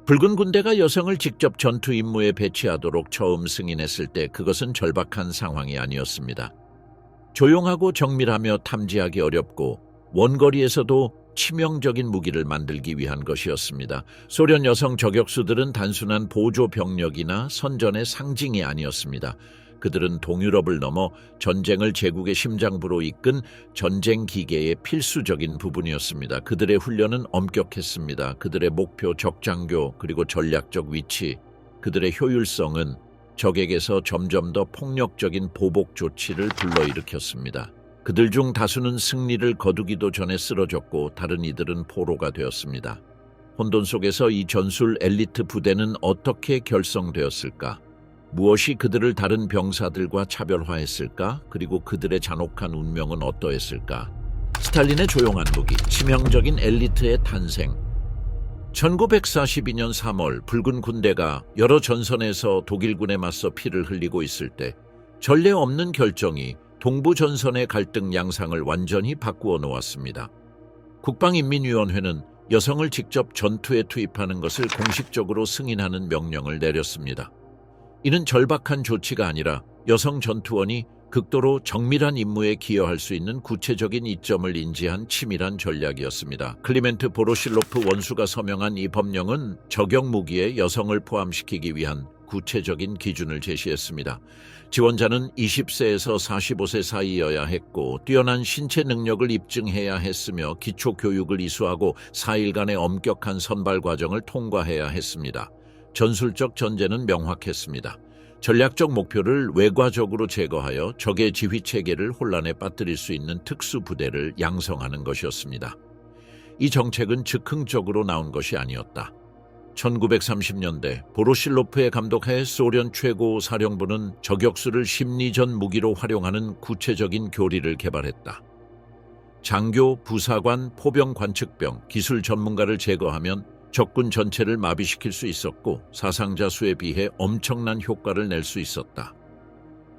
붉은 군대가 여성을 직접 전투 임무에 배치하도록 처음 승인했을 때 그것은 절박한 상황이 아니었습니다. 조용하고 정밀하며 탐지하기 어렵고 원거리에서도 치명적인 무기를 만들기 위한 것이었습니다. 소련 여성 저격수들은 단순한 보조 병력이나 선전의 상징이 아니었습니다. 그들은 동유럽을 넘어 전쟁을 제국의 심장부로 이끈 전쟁 기계의 필수적인 부분이었습니다. 그들의 훈련은 엄격했습니다. 그들의 목표, 적장교, 그리고 전략적 위치, 그들의 효율성은 적에게서 점점 더 폭력적인 보복 조치를 불러일으켰습니다. 그들 중 다수는 승리를 거두기도 전에 쓰러졌고 다른 이들은 포로가 되었습니다. 혼돈 속에서 이 전술 엘리트 부대는 어떻게 결성되었을까? 무엇이 그들을 다른 병사들과 차별화했을까? 그리고 그들의 잔혹한 운명은 어떠했을까? 스탈린의 조용한 무기, 치명적인 엘리트의 탄생. 1942년 3월 붉은 군대가 여러 전선에서 독일군에 맞서 피를 흘리고 있을 때 전례 없는 결정이 동부 전선의 갈등 양상을 완전히 바꾸어 놓았습니다. 국방인민위원회는 여성을 직접 전투에 투입하는 것을 공식적으로 승인하는 명령을 내렸습니다. 이는 절박한 조치가 아니라 여성 전투원이 극도로 정밀한 임무에 기여할 수 있는 구체적인 이점을 인지한 치밀한 전략이었습니다. 클리멘트 보로실로프 원수가 서명한 이 법령은 적용 무기에 여성을 포함시키기 위한 구체적인 기준을 제시했습니다. 지원자는 20세에서 45세 사이여야 했고 뛰어난 신체 능력을 입증해야 했으며 기초 교육을 이수하고 4일간의 엄격한 선발 과정을 통과해야 했습니다. 전술적 전제는 명확했습니다. 전략적 목표를 외과적으로 제거하여 적의 지휘체계를 혼란에 빠뜨릴 수 있는 특수부대를 양성하는 것이었습니다. 이 정책은 즉흥적으로 나온 것이 아니었다. 1930년대 보로실로프의 감독하에 소련 최고 사령부는 저격수를 심리전 무기로 활용하는 구체적인 교리를 개발했다. 장교, 부사관, 포병 관측병, 기술 전문가를 제거하면 적군 전체를 마비시킬 수 있었고 사상자 수에 비해 엄청난 효과를 낼 수 있었다.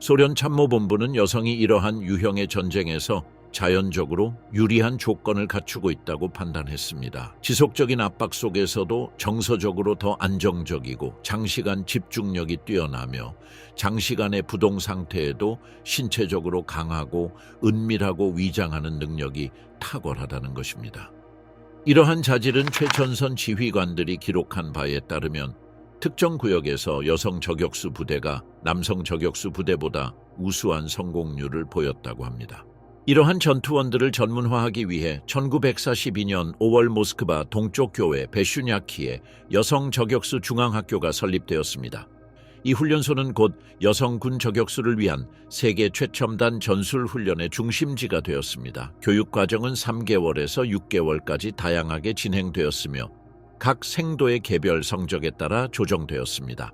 소련 참모본부는 여성이 이러한 유형의 전쟁에서 자연적으로 유리한 조건을 갖추고 있다고 판단했습니다. 지속적인 압박 속에서도 정서적으로 더 안정적이고 장시간 집중력이 뛰어나며 장시간의 부동 상태에도 신체적으로 강하고 은밀하고 위장하는 능력이 탁월하다는 것입니다. 이러한 자질은 최전선 지휘관들이 기록한 바에 따르면 특정 구역에서 여성 저격수 부대가 남성 저격수 부대보다 우수한 성공률을 보였다고 합니다. 이러한 전투원들을 전문화하기 위해 1942년 5월 모스크바 동쪽 교회 베슈냐키에 여성 저격수 중앙학교가 설립되었습니다. 이 훈련소는 곧 여성 군 저격수를 위한 세계 최첨단 전술 훈련의 중심지가 되었습니다. 교육 과정은 3개월에서 6개월까지 다양하게 진행되었으며 각 생도의 개별 성적에 따라 조정되었습니다.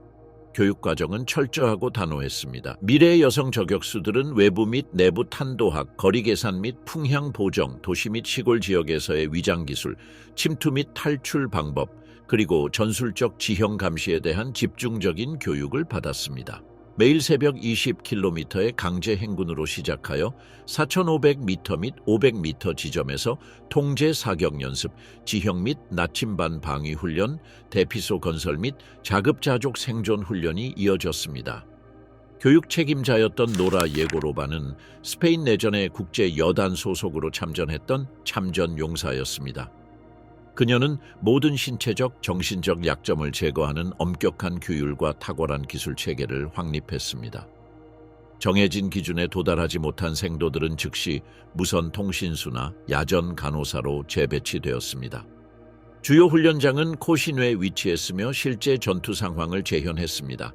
교육 과정은 철저하고 단호했습니다. 미래의 여성 저격수들은 외부 및 내부 탄도학, 거리 계산 및 풍향 보정, 도시 및 시골 지역에서의 위장 기술, 침투 및 탈출 방법, 그리고 전술적 지형 감시에 대한 집중적인 교육을 받았습니다. 매일 새벽 20km의 강제 행군으로 시작하여 4,500m 및 500m 지점에서 통제 사격 연습, 지형 및 나침반 방위 훈련, 대피소 건설 및 자급자족 생존 훈련이 이어졌습니다. 교육 책임자였던 노라 예고로바는 스페인 내전의 국제 여단 소속으로 참전했던 참전 용사였습니다. 그녀는 모든 신체적, 정신적 약점을 제거하는 엄격한 규율과 탁월한 기술 체계를 확립했습니다. 정해진 기준에 도달하지 못한 생도들은 즉시 무선 통신수나 야전 간호사로 재배치되었습니다. 주요 훈련장은 코신회에 위치했으며 실제 전투 상황을 재현했습니다.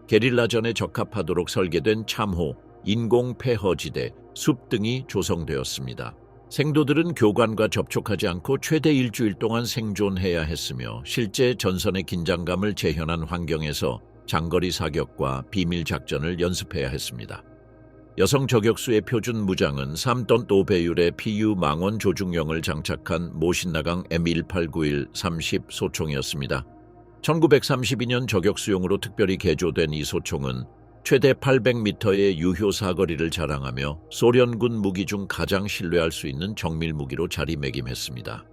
게릴라전에 적합하도록 설계된 참호, 인공 폐허지대, 숲 등이 조성되었습니다. 생도들은 교관과 접촉하지 않고 최대 일주일 동안 생존해야 했으며 실제 전선의 긴장감을 재현한 환경에서 장거리 사격과 비밀 작전을 연습해야 했습니다. 여성 저격수의 표준 무장은 3톤 5배율의 PU 망원 조중령을 장착한 모신나강 M1891 30 소총이었습니다. 1932년 저격수용으로 특별히 개조된 이 소총은 최대 800m의 유효 사거리를 자랑하며 소련군 무기 중 가장 신뢰할 수 있는 정밀 무기로 자리매김했습니다.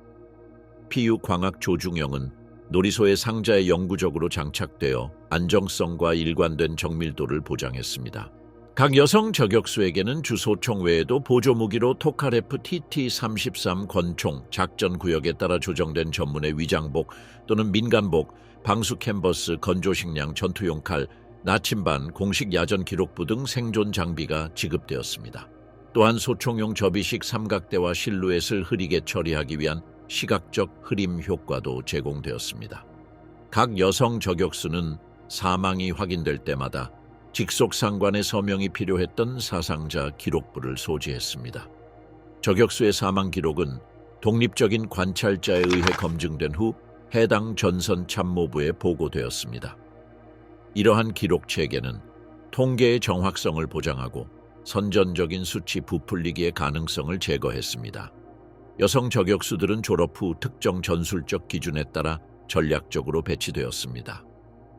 PU 광학 조중형은 놀이소의 상자에 영구적으로 장착되어 안정성과 일관된 정밀도를 보장했습니다. 각 여성 저격수에게는 주 소총 외에도 보조무기로 토카레프 TT-33 권총, 작전 구역에 따라 조정된 전문의 위장복 또는 민간복, 방수 캔버스, 건조식량, 전투용 칼, 나침반, 공식 야전 기록부 등 생존 장비가 지급되었습니다. 또한 소총용 접이식 삼각대와 실루엣을 흐리게 처리하기 위한 시각적 흐림 효과도 제공되었습니다. 각 여성 저격수는 사망이 확인될 때마다 직속 상관의 서명이 필요했던 사상자 기록부를 소지했습니다. 저격수의 사망 기록은 독립적인 관찰자에 의해 검증된 후 해당 전선 참모부에 보고되었습니다. 이러한 기록 체계는 통계의 정확성을 보장하고 선전적인 수치 부풀리기의 가능성을 제거했습니다. 여성 저격수들은 졸업 후 특정 전술적 기준에 따라 전략적으로 배치되었습니다.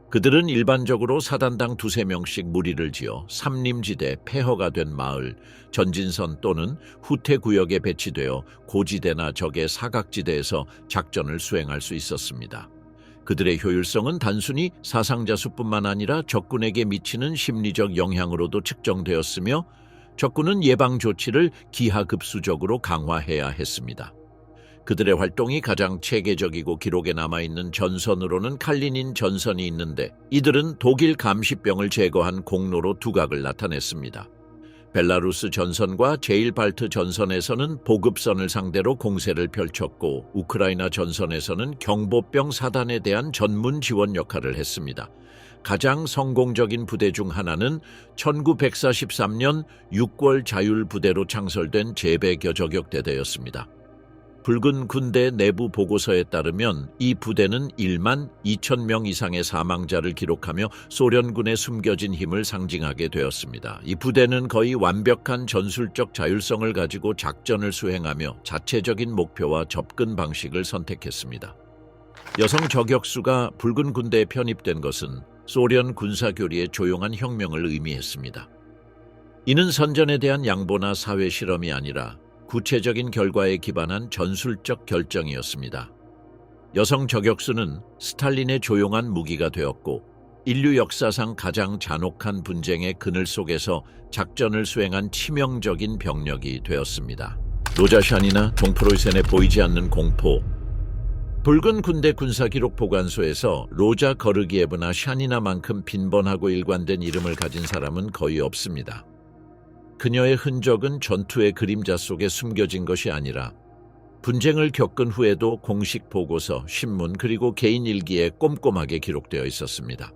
그들은 일반적으로 사단당 2~3명씩 무리를 지어 삼림지대, 폐허가 된 마을, 전진선 또는 후퇴 구역에 배치되어 고지대나 적의 사각지대에서 작전을 수행할 수 있었습니다. 그들의 효율성은 단순히 사상자 수뿐만 아니라 적군에게 미치는 심리적 영향으로도 측정되었으며 적군은 예방 조치를 기하급수적으로 강화해야 했습니다. 그들의 활동이 가장 체계적이고 기록에 남아있는 전선으로는 칼리닌 전선이 있는데 이들은 독일 감시병을 제거한 공로로 두각을 나타냈습니다. 벨라루스 전선과 제1발트 전선에서는 보급선을 상대로 공세를 펼쳤고 우크라이나 전선에서는 경보병 사단에 대한 전문 지원 역할을 했습니다. 가장 성공적인 부대 중 하나는 1943년 6월 자율부대로 창설된 제배저격대대였습니다. 붉은 군대 내부 보고서에 따르면 이 부대는 1만 2천 명 이상의 사망자를 기록하며 소련군의 숨겨진 힘을 상징하게 되었습니다. 이 부대는 거의 완벽한 전술적 자율성을 가지고 작전을 수행하며 자체적인 목표와 접근 방식을 선택했습니다. 여성 저격수가 붉은 군대에 편입된 것은 소련 군사교리의 조용한 혁명을 의미했습니다. 이는 선전에 대한 양보나 사회 실험이 아니라 구체적인 결과에 기반한 전술적 결정이었습니다. 여성 저격수는 스탈린의 조용한 무기가 되었고 인류 역사상 가장 잔혹한 분쟁의 그늘 속에서 작전을 수행한 치명적인 병력이 되었습니다. 로자샨이나 동프로이센에 보이지 않는 공포. 붉은 군대 군사기록 보관소에서 로자 거르기에브나 샤니나만큼 빈번하고 일관된 이름을 가진 사람은 거의 없습니다. 그녀의 흔적은 전투의 그림자 속에 숨겨진 것이 아니라 분쟁을 겪은 후에도 공식 보고서, 신문 그리고 개인 일기에 꼼꼼하게 기록되어 있었습니다.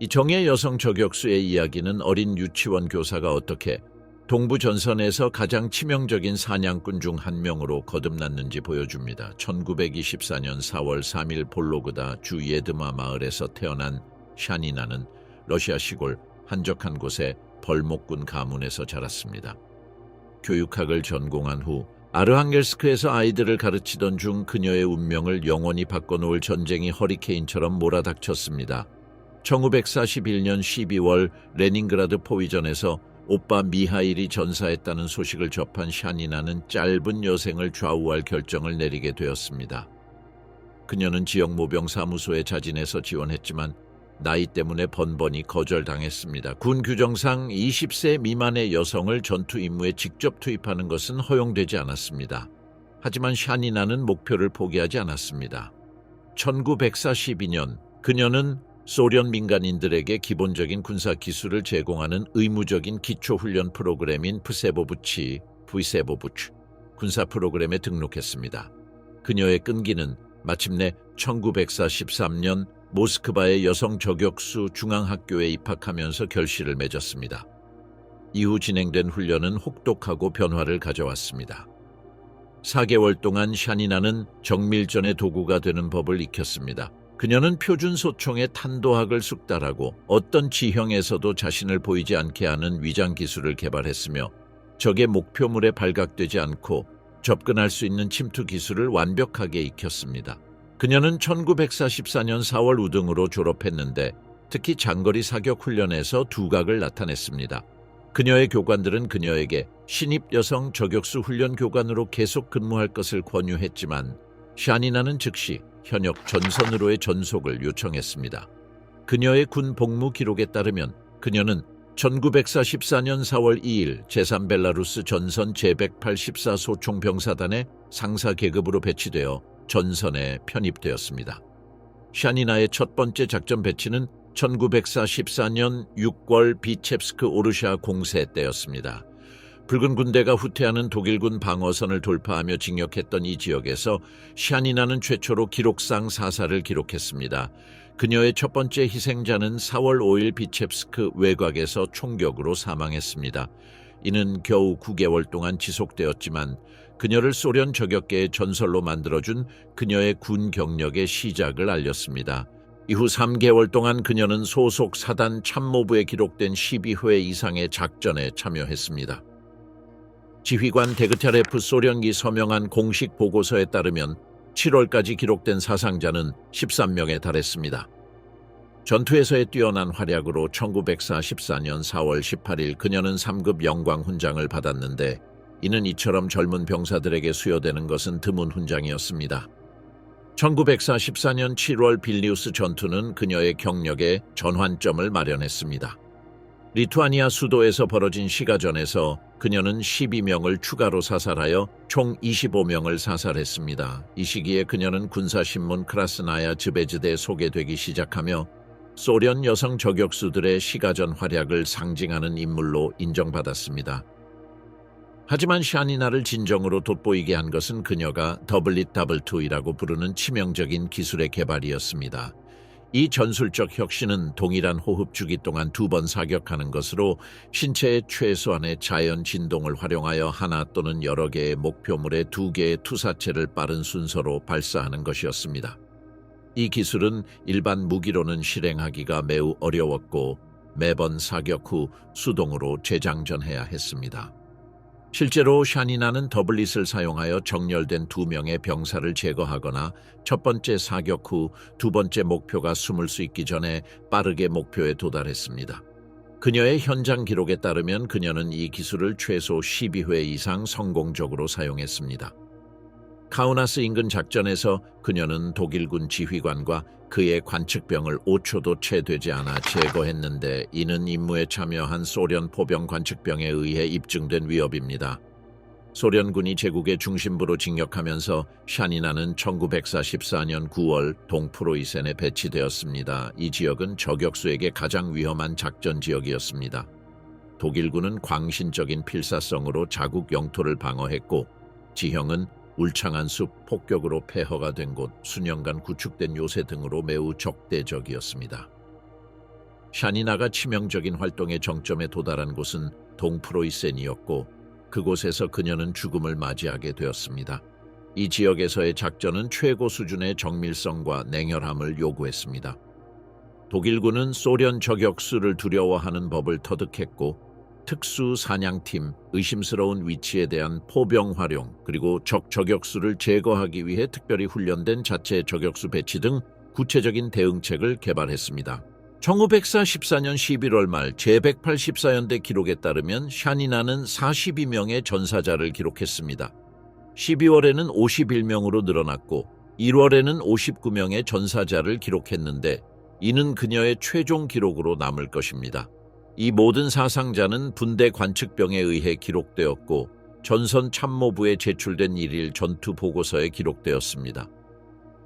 이 정예 여성 저격수의 이야기는 어린 유치원 교사가 어떻게 동부 전선에서 가장 치명적인 사냥꾼 중 한 명으로 거듭났는지 보여줍니다. 1924년 4월 3일 볼로그다 주 예드마 마을에서 태어난 샤니나는 러시아 시골 한적한 곳에 벌목군 가문에서 자랐습니다. 교육학을 전공한 후 아르항겔스크에서 아이들을 가르치던 중 그녀의 운명을 영원히 바꿔놓을 전쟁이 허리케인처럼 몰아닥쳤습니다. 1941년 12월 레닌그라드 포위전에서 오빠 미하일이 전사했다는 소식을 접한 샤니나는 짧은 여생을 좌우할 결정을 내리게 되었습니다. 그녀는 지역 모병 사무소에 자진해서 지원했지만 나이 때문에 번번이 거절당했습니다. 군 규정상 20세 미만의 여성을 전투 임무에 직접 투입하는 것은 허용되지 않았습니다. 하지만 샤니나는 목표를 포기하지 않았습니다. 1942년 그녀는 소련 민간인들에게 기본적인 군사 기술을 제공하는 의무적인 기초훈련 프로그램인 프세보부치 군사 프로그램에 등록했습니다. 그녀의 끈기는 마침내 1943년 모스크바의 여성 저격수 중앙학교에 입학하면서 결실을 맺었습니다. 이후 진행된 훈련은 혹독하고 변화를 가져왔습니다. 4개월 동안 샤니나는 정밀전의 도구가 되는 법을 익혔습니다. 그녀는 표준 소총의 탄도학을 숙달하고 어떤 지형에서도 자신을 보이지 않게 하는 위장 기술을 개발했으며 적의 목표물에 발각되지 않고 접근할 수 있는 침투 기술을 완벽하게 익혔습니다. 그녀는 1944년 4월 우등으로 졸업했는데 특히 장거리 사격 훈련에서 두각을 나타냈습니다. 그녀의 교관들은 그녀에게 신입 여성 저격수 훈련 교관으로 계속 근무할 것을 권유했지만 샤니나는 즉시 현역 전선으로의 전속을 요청했습니다. 그녀의 군 복무 기록에 따르면 그녀는 1944년 4월 2일 제3벨라루스 전선 제184소 총병사단의 상사 계급으로 배치되어 전선에 편입되었습니다. 샤니나의 첫 번째 작전 배치는 1944년 6월 비첵스크 오르샤 공세 때였습니다. 붉은 군대가 후퇴하는 독일군 방어선을 돌파하며 진격했던 이 지역에서 샤니나는 최초로 기록상 사살을 기록했습니다. 그녀의 첫 번째 희생자는 4월 5일 비첵스크 외곽에서 총격으로 사망했습니다. 이는 겨우 9개월 동안 지속되었지만 그녀를 소련 저격계의 전설로 만들어준 그녀의 군 경력의 시작을 알렸습니다. 이후 3개월 동안 그녀는 소속 사단 참모부에 기록된 12회 이상의 작전에 참여했습니다. 지휘관 데그타레프 소련기 서명한 공식 보고서에 따르면 7월까지 기록된 사상자는 13명에 달했습니다. 전투에서의 뛰어난 활약으로 1944년 4월 18일 그녀는 3급 영광 훈장을 받았는데 이는 이처럼 젊은 병사들에게 수여되는 것은 드문 훈장이었습니다. 1944년 7월 빌니우스 전투는 그녀의 경력에 전환점을 마련했습니다. 리투아니아 수도에서 벌어진 시가전에서 그녀는 12명을 추가로 사살하여 총 25명을 사살했습니다. 이 시기에 그녀는 군사신문 크라스나야 즈베즈대에 소개되기 시작하며 소련 여성 저격수들의 시가전 활약을 상징하는 인물로 인정받았습니다. 하지만 샤니나를 진정으로 돋보이게 한 것은 그녀가 더블릿2이라고 부르는 치명적인 기술의 개발이었습니다. 이 전술적 혁신은 동일한 호흡 주기 동안 2번 사격하는 것으로 신체의 최소한의 자연 진동을 활용하여 하나 또는 여러 개의 목표물에 2개의 투사체를 빠른 순서로 발사하는 것이었습니다. 이 기술은 일반 무기로는 실행하기가 매우 어려웠고 매번 사격 후 수동으로 재장전해야 했습니다. 실제로 샤니나는 더블릿을 사용하여 정렬된 2명의 병사를 제거하거나 첫 번째 사격 후 두 번째 목표가 숨을 수 있기 전에 빠르게 목표에 도달했습니다. 그녀의 현장 기록에 따르면 그녀는 이 기술을 최소 12회 이상 성공적으로 사용했습니다. 카우나스 인근 작전에서 그녀는 독일군 지휘관과 그의 관측병을 5초도 채 되지 않아 제거했는데 이는 임무에 참여한 소련 포병 관측병에 의해 입증된 위협입니다. 소련군이 제국의 중심부로 진격하면서 샤니나는 1944년 9월 동프로이센에 배치되었습니다. 이 지역은 저격수에게 가장 위험한 작전 지역이었습니다. 독일군은 광신적인 필사성으로 자국 영토를 방어했고 지형은 울창한 숲, 폭격으로 폐허가 된 곳, 수년간 구축된 요새 등으로 매우 적대적이었습니다. 샤니나가 치명적인 활동의 정점에 도달한 곳은 동프로이센이었고 그곳에서 그녀는 죽음을 맞이하게 되었습니다. 이 지역에서의 작전은 최고 수준의 정밀성과 냉혈함을 요구했습니다. 독일군은 소련 저격수를 두려워하는 법을 터득했고 특수 사냥팀, 의심스러운 위치에 대한 포병 활용, 그리고 적 저격수를 제거하기 위해 특별히 훈련된 자체 저격수 배치 등 구체적인 대응책을 개발했습니다. 1944년 11월 말 제184연대 기록에 따르면 샤니나는 42명의 전사자를 기록했습니다. 12월에는 51명으로 늘어났고 1월에는 59명의 전사자를 기록했는데 이는 그녀의 최종 기록으로 남을 것입니다. 이 모든 사상자는 분대 관측병에 의해 기록되었고 전선 참모부에 제출된 1일 전투 보고서에 기록되었습니다.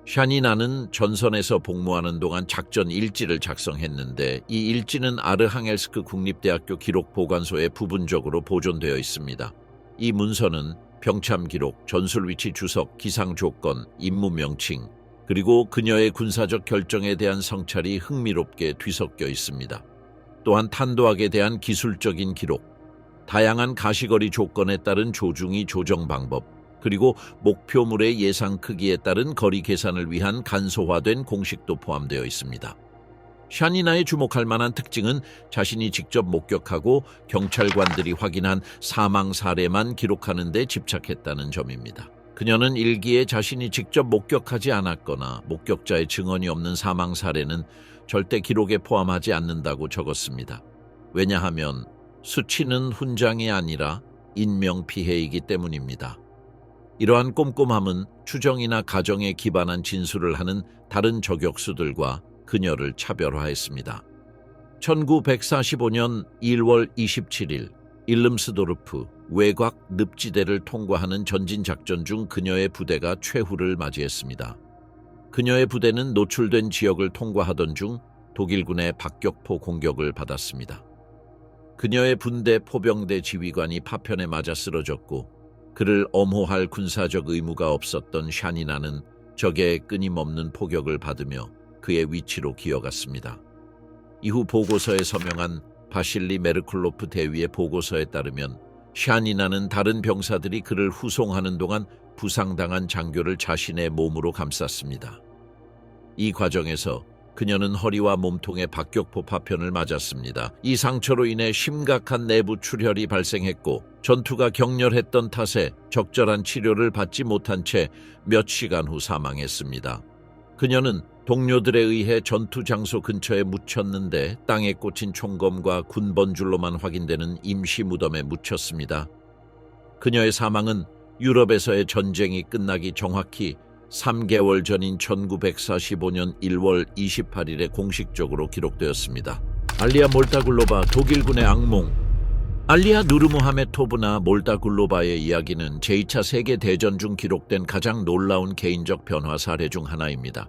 샤니나는 전선에서 복무하는 동안 작전 일지를 작성했는데 이 일지는 아르항엘스크 국립대학교 기록보관소에 부분적으로 보존되어 있습니다. 이 문서는 병참 기록, 전술 위치 주석, 기상 조건, 임무 명칭, 그리고 그녀의 군사적 결정에 대한 성찰이 흥미롭게 뒤섞여 있습니다. 또한 탄도학에 대한 기술적인 기록, 다양한 가시거리 조건에 따른 조중이 조정 방법, 그리고 목표물의 예상 크기에 따른 거리 계산을 위한 간소화된 공식도 포함되어 있습니다. 샤니나의 주목할 만한 특징은 자신이 직접 목격하고 경찰관들이 확인한 사망 사례만 기록하는 데 집착했다는 점입니다. 그녀는 일기에 자신이 직접 목격하지 않았거나 목격자의 증언이 없는 사망 사례는 절대 기록에 포함하지 않는다고 적었습니다. 왜냐하면 수치는 훈장이 아니라 인명피해이기 때문입니다. 이러한 꼼꼼함은 추정이나 가정에 기반한 진술을 하는 다른 저격수들과 그녀를 차별화했습니다. 1945년 1월 27일 일름스도르프 외곽 늪지대를 통과하는 전진작전 중 그녀의 부대가 최후를 맞이했습니다. 그녀의 부대는 노출된 지역을 통과하던 중 독일군의 박격포 공격을 받았습니다. 그녀의 분대 포병대 지휘관이 파편에 맞아 쓰러졌고 그를 엄호할 군사적 의무가 없었던 샤니나는 적의 끊임없는 포격을 받으며 그의 위치로 기어갔습니다. 이후 보고서에 서명한 바실리 메르클로프 대위의 보고서에 따르면 샤니나는 다른 병사들이 그를 후송하는 동안 부상당한 장교를 자신의 몸으로 감쌌습니다. 이 과정에서 그녀는 허리와 몸통에 박격포 파편을 맞았습니다. 이 상처로 인해 심각한 내부 출혈이 발생했고 전투가 격렬했던 탓에 적절한 치료를 받지 못한 채 몇 시간 후 사망했습니다. 그녀는 동료들에 의해 전투 장소 근처에 묻혔는데 땅에 꽂힌 총검과 군번줄로만 확인되는 임시 무덤에 묻혔습니다. 그녀의 사망은 유럽에서의 전쟁이 끝나기 정확히 3개월 전인 1945년 1월 28일에 공식적으로 기록되었습니다. 알리아 몰다굴로바 독일군의 악몽. 알리아 누르무하메토브나 몰다굴로바의 이야기는 제2차 세계대전 중 기록된 가장 놀라운 개인적 변화 사례 중 하나입니다.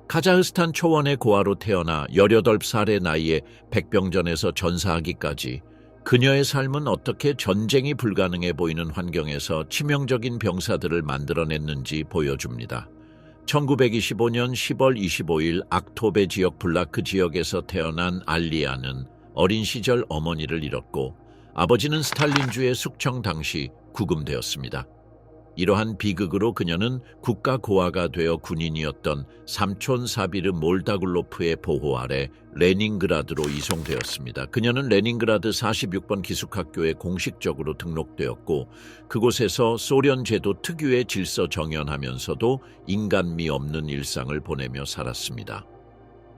카자흐스탄 초원의 고아로 태어나 18살의 나이에 백병전에서 전사하기까지 그녀의 삶은 어떻게 전쟁이 불가능해 보이는 환경에서 치명적인 병사들을 만들어냈는지 보여줍니다. 1925년 10월 25일 악토베 지역 블라크 지역에서 태어난 알리아는 어린 시절 어머니를 잃었고 아버지는 스탈린주의 숙청 당시 구금되었습니다. 이러한 비극으로 그녀는 국가 고아가 되어 군인이었던 삼촌 사비르 몰다굴로프의 보호 아래 레닌그라드로 이송되었습니다. 그녀는 레닌그라드 46번 기숙학교에 공식적으로 등록되었고 그곳에서 소련 제도 특유의 질서 정연하면서도 인간미 없는 일상을 보내며 살았습니다.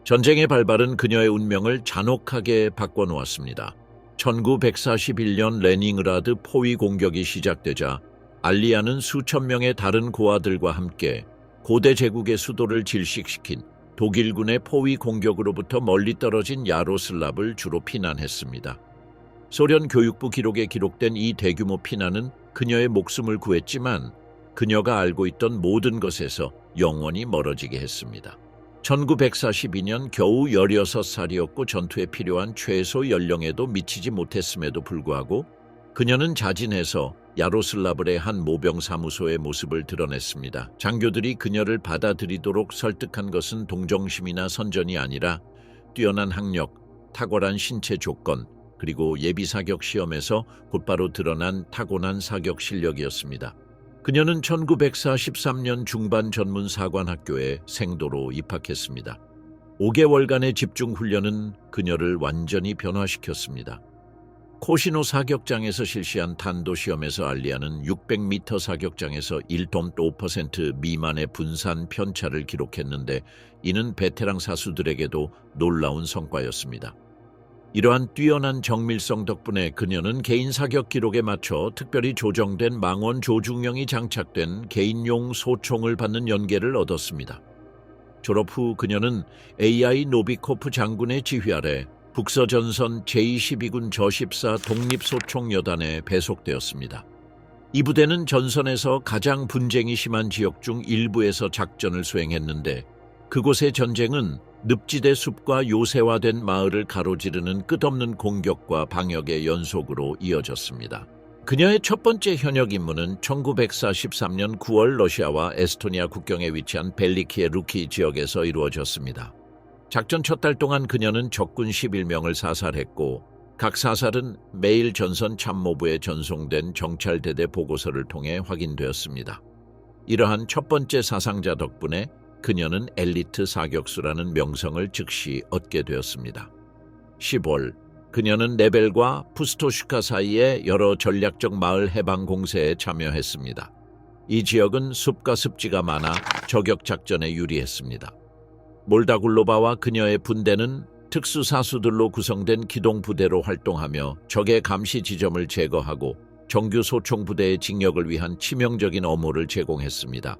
전쟁의 발발은 그녀의 운명을 잔혹하게 바꿔놓았습니다. 1941년 레닌그라드 포위 공격이 시작되자 알리아는 수천 명의 다른 고아들과 함께 고대 제국의 수도를 질식시킨 독일군의 포위 공격으로부터 멀리 떨어진 야로슬랍을 주로 피난했습니다. 소련 교육부 기록에 기록된 이 대규모 피난은 그녀의 목숨을 구했지만 그녀가 알고 있던 모든 것에서 영원히 멀어지게 했습니다. 1942년 겨우 16살이었고 전투에 필요한 최소 연령에도 미치지 못했음에도 불구하고 그녀는 자진해서 야로슬라블의 한 모병 사무소의 모습을 드러냈습니다. 장교들이 그녀를 받아들이도록 설득한 것은 동정심이나 선전이 아니라 뛰어난 학력, 탁월한 신체 조건, 그리고 예비 사격 시험에서 곧바로 드러난 타고난 사격 실력이었습니다. 그녀는 1943년 중반 전문 사관학교에 생도로 입학했습니다. 5개월간의 집중 훈련은 그녀를 완전히 변화시켰습니다. 코시노 사격장에서 실시한 탄도 시험에서 알리아는 600m 사격장에서 1.5% 미만의 분산 편차를 기록했는데 이는 베테랑 사수들에게도 놀라운 성과였습니다. 이러한 뛰어난 정밀성 덕분에 그녀는 개인 사격 기록에 맞춰 특별히 조정된 망원 조중령이 장착된 개인용 소총을 받는 연계를 얻었습니다. 졸업 후 그녀는 AI 노비코프 장군의 지휘 아래 북서전선 제22군 저14 독립소총여단에 배속되었습니다. 이 부대는 전선에서 가장 분쟁이 심한 지역 중 일부에서 작전을 수행했는데 그곳의 전쟁은 늪지대 숲과 요새화된 마을을 가로지르는 끝없는 공격과 방역의 연속으로 이어졌습니다. 그녀의 첫 번째 현역 임무는 1943년 9월 러시아와 에스토니아 국경에 위치한 벨리키의 루키 지역에서 이루어졌습니다. 작전 첫 달 동안 그녀는 적군 11명을 사살했고 각 사살은 매일 전선 참모부에 전송된 정찰대대 보고서를 통해 확인되었습니다. 이러한 첫 번째 사상자 덕분에 그녀는 엘리트 사격수라는 명성을 즉시 얻게 되었습니다. 10월, 그녀는 네벨과 푸스토슈카 사이의 여러 전략적 마을 해방 공세에 참여했습니다. 이 지역은 숲과 습지가 많아 저격 작전에 유리했습니다. 몰다굴로바와 그녀의 분대는 특수사수들로 구성된 기동부대로 활동하며 적의 감시 지점을 제거하고 정규 소총부대의 징역을 위한 치명적인 엄호를 제공했습니다.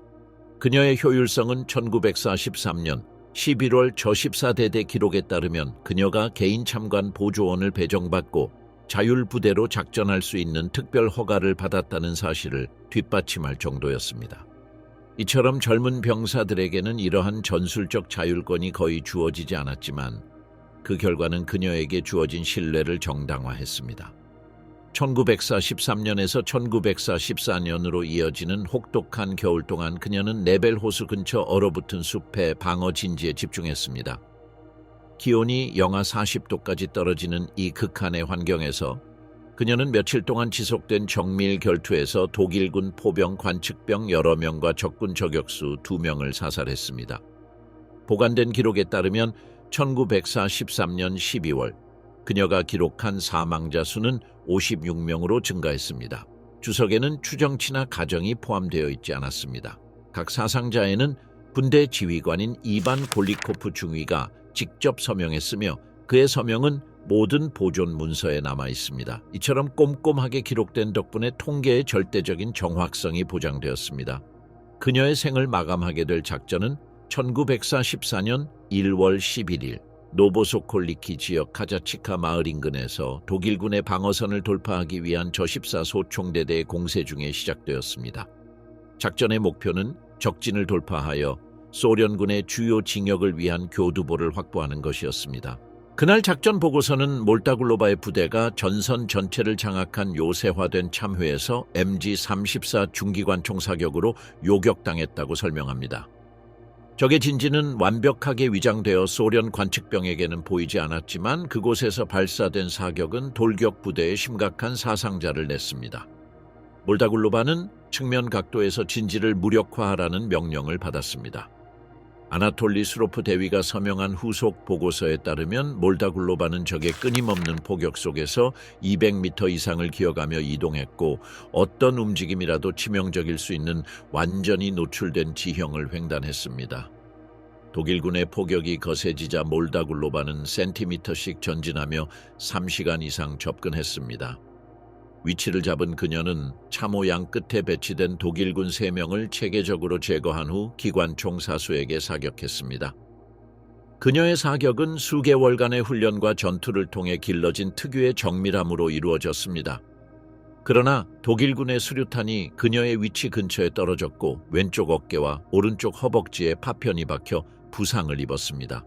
그녀의 효율성은 1943년 11월 저14대대 기록에 따르면 그녀가 개인 참관 보조원을 배정받고 자율부대로 작전할 수 있는 특별 허가를 받았다는 사실을 뒷받침할 정도였습니다. 이처럼 젊은 병사들에게는 이러한 전술적 자율권이 거의 주어지지 않았지만 그 결과는 그녀에게 주어진 신뢰를 정당화했습니다. 1943년에서 1944년으로 이어지는 혹독한 겨울 동안 그녀는 네벨 호수 근처 얼어붙은 숲의 방어 진지에 집중했습니다. 기온이 영하 40도까지 떨어지는 이 극한의 환경에서 그녀는 며칠 동안 지속된 정밀 결투에서 독일군 포병 관측병 여러 명과 적군 저격수 2명을 사살했습니다. 보관된 기록에 따르면 1943년 12월 그녀가 기록한 사망자 수는 56명으로 증가했습니다. 주석에는 추정치나 가정이 포함되어 있지 않았습니다. 각 사상자에는 군대 지휘관인 이반 골리코프 중위가 직접 서명했으며 그의 서명은 모든 보존 문서에 남아 있습니다. 이처럼 꼼꼼하게 기록된 덕분에 통계의 절대적인 정확성이 보장되었습니다. 그녀의 생을 마감하게 될 작전은 1944년 1월 11일 노보소콜리키 지역 카자치카 마을 인근에서 독일군의 방어선을 돌파하기 위한 저14 소총대대의 공세 중에 시작되었습니다. 작전의 목표는 적진을 돌파하여 소련군의 주요 징역을 위한 교두보를 확보하는 것이었습니다. 그날 작전 보고서는 몰다굴로바의 부대가 전선 전체를 장악한 요새화된 참회에서 MG-34 중기관총 사격으로 요격당했다고 설명합니다. 적의 진지는 완벽하게 위장되어 소련 관측병에게는 보이지 않았지만 그곳에서 발사된 사격은 돌격 부대에 심각한 사상자를 냈습니다. 몰다굴로바는 측면 각도에서 진지를 무력화하라는 명령을 받았습니다. 아나톨리 수로프 대위가 서명한 후속 보고서에 따르면 몰다굴로바는 적의 끊임없는 포격 속에서 200m 이상을 기어가며 이동했고 어떤 움직임이라도 치명적일 수 있는 완전히 노출된 지형을 횡단했습니다. 독일군의 포격이 거세지자 몰다굴로바는 센티미터씩 전진하며 3시간 이상 접근했습니다. 위치를 잡은 그녀는 참호 양 끝에 배치된 독일군 3명을 체계적으로 제거한 후 기관총 사수에게 사격했습니다. 그녀의 사격은 수개월간의 훈련과 전투를 통해 길러진 특유의 정밀함으로 이루어졌습니다. 그러나 독일군의 수류탄이 그녀의 위치 근처에 떨어졌고 왼쪽 어깨와 오른쪽 허벅지에 파편이 박혀 부상을 입었습니다.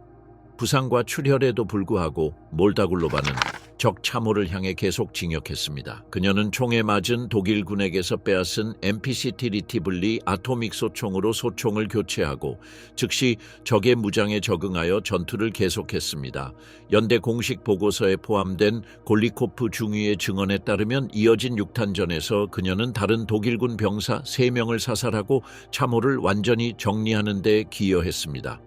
부상과 출혈에도 불구하고 몰다굴로바는 적 참호를 향해 계속 진격했습니다. 그녀는 총에 맞은 독일군에게서 빼앗은 MPCT 리티블리 아토믹 소총으로 소총을 교체하고 즉시 적의 무장에 적응하여 전투를 계속했습니다. 연대 공식 보고서에 포함된 골리코프 중위의 증언에 따르면 이어진 6탄전에서 그녀는 다른 독일군 병사 3명을 사살하고 참호를 완전히 정리하는 데 기여했습니다.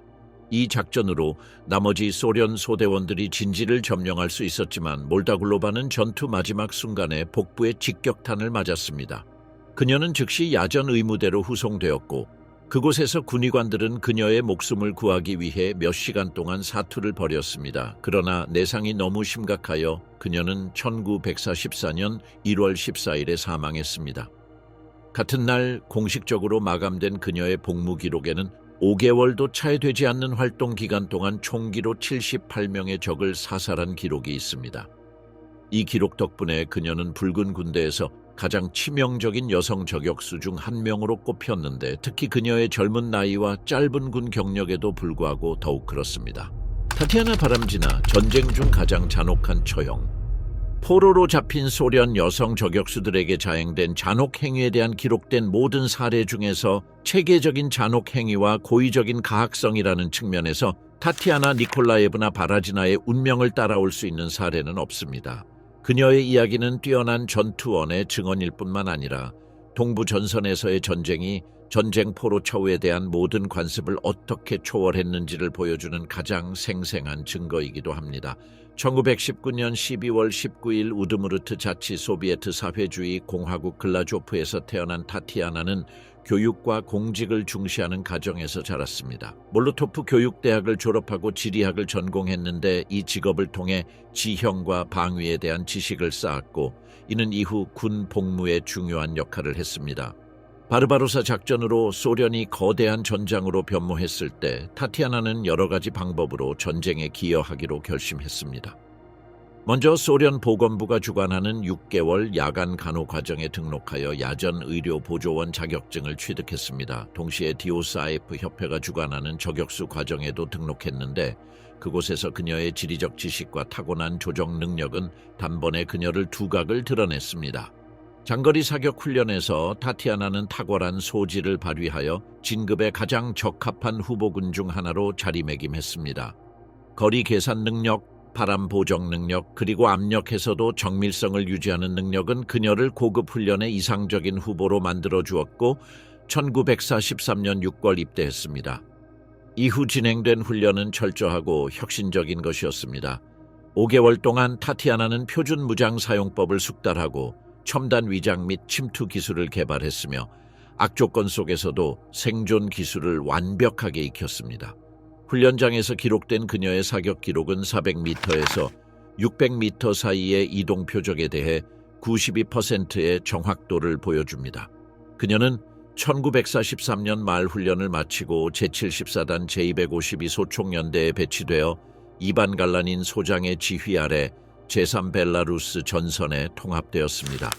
이 작전으로 나머지 소련 소대원들이 진지를 점령할 수 있었지만 몰다굴로바는 전투 마지막 순간에 복부에 직격탄을 맞았습니다. 그녀는 즉시 야전 의무대로 후송되었고 그곳에서 군의관들은 그녀의 목숨을 구하기 위해 몇 시간 동안 사투를 벌였습니다. 그러나 내상이 너무 심각하여 그녀는 1944년 1월 14일에 사망했습니다. 같은 날 공식적으로 마감된 그녀의 복무 기록에는 5개월도 차에 되지 않는 활동 기간 동안 총기로 78명의 적을 사살한 기록이 있습니다. 이 기록 덕분에 그녀는 붉은 군대에서 가장 치명적인 여성 저격수 중 한 명으로 꼽혔는데 특히 그녀의 젊은 나이와 짧은 군 경력에도 불구하고 더욱 그렇습니다. 타티아나 바람지나 전쟁 중 가장 잔혹한 처형. 포로로 잡힌 소련 여성 저격수들에게 자행된 잔혹 행위에 대한 기록된 모든 사례 중에서 체계적인 잔혹 행위와 고의적인 가학성이라는 측면에서 타티아나 니콜라예브나 바라지나의 운명을 따라올 수 있는 사례는 없습니다. 그녀의 이야기는 뛰어난 전투원의 증언일 뿐만 아니라 동부 전선에서의 전쟁이 전쟁포로 처우에 대한 모든 관습을 어떻게 초월했는지를 보여주는 가장 생생한 증거이기도 합니다. 1919년 12월 19일 우드무르트 자치 소비에트 사회주의 공화국 글라조프에서 태어난 타티아나는 교육과 공직을 중시하는 가정에서 자랐습니다. 몰로토프 교육대학을 졸업하고 지리학을 전공했는데 이 직업을 통해 지형과 방위에 대한 지식을 쌓았고 이는 이후 군 복무에 중요한 역할을 했습니다. 바르바로사 작전으로 소련이 거대한 전장으로 변모했을 때 타티아나는 여러 가지 방법으로 전쟁에 기여하기로 결심했습니다. 먼저 소련 보건부가 주관하는 6개월 야간 간호 과정에 등록하여 야전 의료 보조원 자격증을 취득했습니다. 동시에 디오사이프 협회가 주관하는 저격수 과정에도 등록했는데 그곳에서 그녀의 지리적 지식과 타고난 조정 능력은 단번에 그녀를 두각을 드러냈습니다. 장거리 사격 훈련에서 타티아나는 탁월한 소질을 발휘하여 진급에 가장 적합한 후보군 중 하나로 자리매김했습니다. 거리 계산 능력, 바람 보정 능력, 그리고 압력에서도 정밀성을 유지하는 능력은 그녀를 고급 훈련의 이상적인 후보로 만들어주었고 1943년 6월 입대했습니다. 이후 진행된 훈련은 철저하고 혁신적인 것이었습니다. 5개월 동안 타티아나는 표준 무장 사용법을 숙달하고 첨단 위장 및 침투 기술을 개발했으며 악조건 속에서도 생존 기술을 완벽하게 익혔습니다. 훈련장에서 기록된 그녀의 사격 기록은 400m에서 600m 사이의 이동 표적에 대해 92%의 정확도를 보여줍니다. 그녀는 1943년 말 훈련을 마치고 제74단 제252 소총연대에 배치되어 이반 갈라닌 소장의 지휘 아래 제3벨라루스 전선에 통합되었습니다.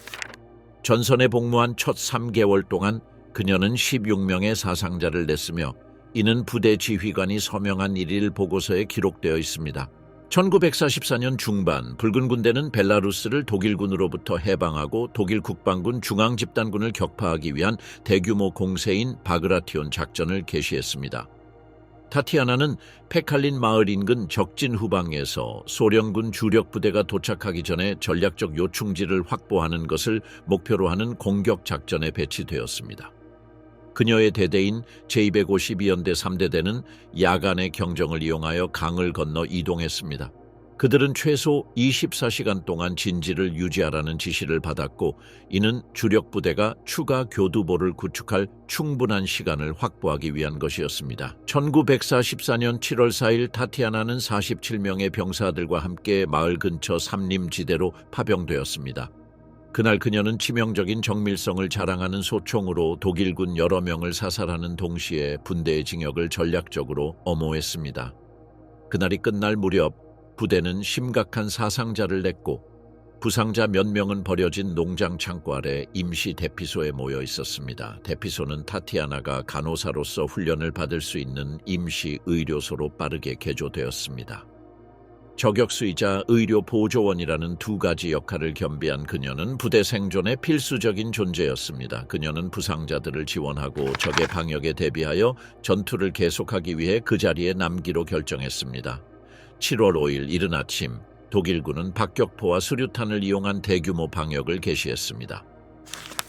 전선에 복무한 첫 3개월 동안 그녀는 16명의 사상자를 냈으며 이는 부대 지휘관이 서명한 일일 보고서에 기록되어 있습니다. 1944년 중반 붉은 군대는 벨라루스를 독일군으로부터 해방하고 독일 국방군 중앙집단군을 격파하기 위한 대규모 공세인 바그라티온 작전을 개시했습니다. 타티아나는 페칼린 마을 인근 적진 후방에서 소련군 주력 부대가 도착하기 전에 전략적 요충지를 확보하는 것을 목표로 하는 공격 작전에 배치되었습니다. 그녀의 대대인 제252연대 3대대는 야간의 경정을 이용하여 강을 건너 이동했습니다. 그들은 최소 24시간 동안 진지를 유지하라는 지시를 받았고 이는 주력 부대가 추가 교두보를 구축할 충분한 시간을 확보하기 위한 것이었습니다. 1944년 7월 4일 타티아나는 47명의 병사들과 함께 마을 근처 삼림지대로 파병되었습니다. 그날 그녀는 치명적인 정밀성을 자랑하는 소총으로 독일군 여러 명을 사살하는 동시에 분대의 징역을 전략적으로 엄호했습니다. 그날이 끝날 무렵 부대는 심각한 사상자를 냈고 부상자 몇 명은 버려진 농장 창고 아래 임시 대피소에 모여 있었습니다. 대피소는 타티아나가 간호사로서 훈련을 받을 수 있는 임시 의료소로 빠르게 개조되었습니다. 저격수이자 의료 보조원이라는 두 가지 역할을 겸비한 그녀는 부대 생존의 필수적인 존재였습니다. 그녀는 부상자들을 지원하고 적의 방역에 대비하여 전투를 계속하기 위해 그 자리에 남기로 결정했습니다. 7월 5일 이른 아침 독일군은 박격포와 수류탄을 이용한 대규모 방역을 개시했습니다.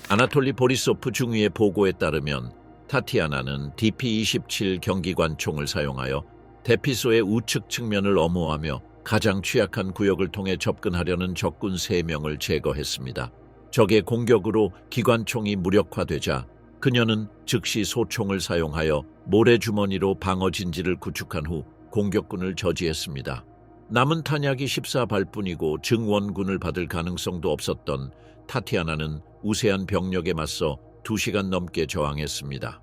아나톨리 보리소프 중위의 보고에 따르면 타티아나는 DP-27 경기관총을 사용하여 대피소의 우측 측면을 엄호하며 가장 취약한 구역을 통해 접근하려는 적군 3명을 제거했습니다. 적의 공격으로 기관총이 무력화되자 그녀는 즉시 소총을 사용하여 모래주머니로 방어진지를 구축한 후 공격군을 저지했습니다. 남은 탄약이 14발뿐이고 증원군을 받을 가능성도 없었던 타티아나는 우세한 병력에 맞서 2시간 넘게 저항했습니다.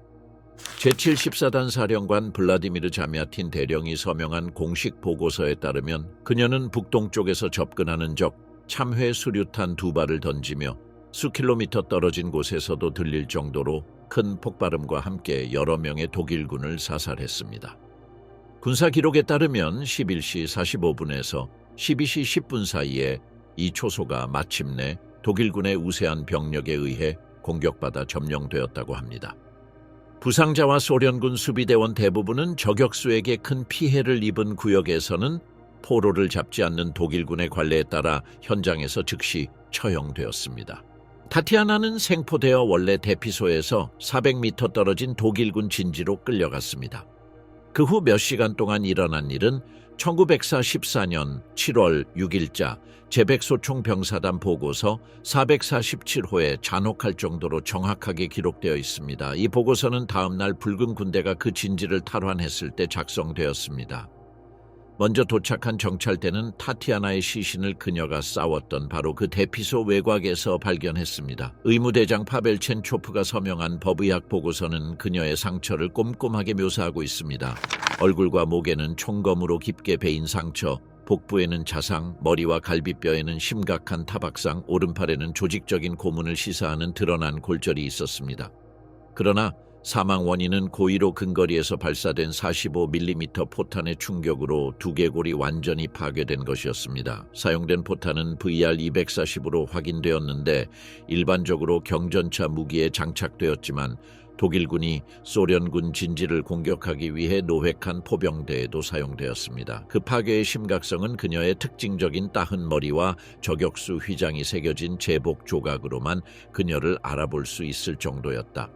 제74단 사령관 블라디미르 자미아틴 대령이 서명한 공식 보고서에 따르면 그녀는 북동쪽에서 접근하는 적 참회 수류탄 2발을 던지며 수킬로미터 떨어진 곳에서도 들릴 정도로 큰 폭발음과 함께 여러 명의 독일군을 사살했습니다. 군사 기록에 따르면 11시 45분에서 12시 10분 사이에 이 초소가 마침내 독일군의 우세한 병력에 의해 공격받아 점령되었다고 합니다. 부상자와 소련군 수비대원 대부분은 저격수에게 큰 피해를 입은 구역에서는 포로를 잡지 않는 독일군의 관례에 따라 현장에서 즉시 처형되었습니다. 타티아나는 생포되어 원래 대피소에서 400m 떨어진 독일군 진지로 끌려갔습니다. 그 후 몇 시간 동안 일어난 일은 1944년 7월 6일자 제백소총 병사단 보고서 447호에 잔혹할 정도로 정확하게 기록되어 있습니다. 이 보고서는 다음 날 붉은 군대가 그 진지를 탈환했을 때 작성되었습니다. 먼저 도착한 정찰대는 타티아나의 시신을 그녀가 싸웠던 바로 그 대피소 외곽에서 발견했습니다. 의무대장 파벨 첸초프가 서명한 법의학 보고서는 그녀의 상처를 꼼꼼하게 묘사하고 있습니다. 얼굴과 목에는 총검으로 깊게 베인 상처, 복부에는 자상, 머리와 갈비뼈에는 심각한 타박상, 오른팔에는 조직적인 고문을 시사하는 드러난 골절이 있었습니다. 그러나 사망 원인은 고의로 근거리에서 발사된 45mm 포탄의 충격으로 두개골이 완전히 파괴된 것이었습니다. 사용된 포탄은 VR-240으로 확인되었는데 일반적으로 경전차 무기에 장착되었지만 독일군이 소련군 진지를 공격하기 위해 노획한 포병대에도 사용되었습니다. 그 파괴의 심각성은 그녀의 특징적인 따은 머리와 저격수 휘장이 새겨진 제복 조각으로만 그녀를 알아볼 수 있을 정도였다.